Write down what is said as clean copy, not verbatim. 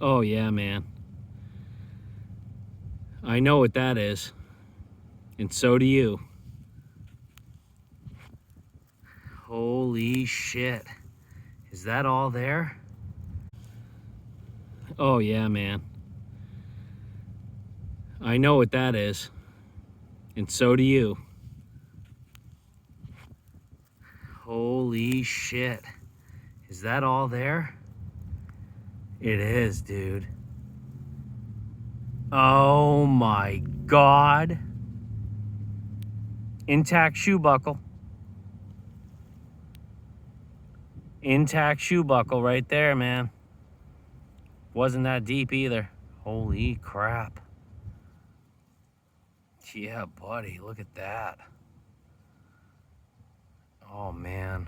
Oh yeah, man. I know what that is. And so do you. Holy shit. Is that all there? Oh yeah, man. I know what that is. And so do you. Holy shit. Is that all there? It is, dude. Oh my God. Intact shoe buckle. Intact shoe buckle right there, man. Wasn't that deep either. Holy crap. Yeah, buddy, look at that. Oh man.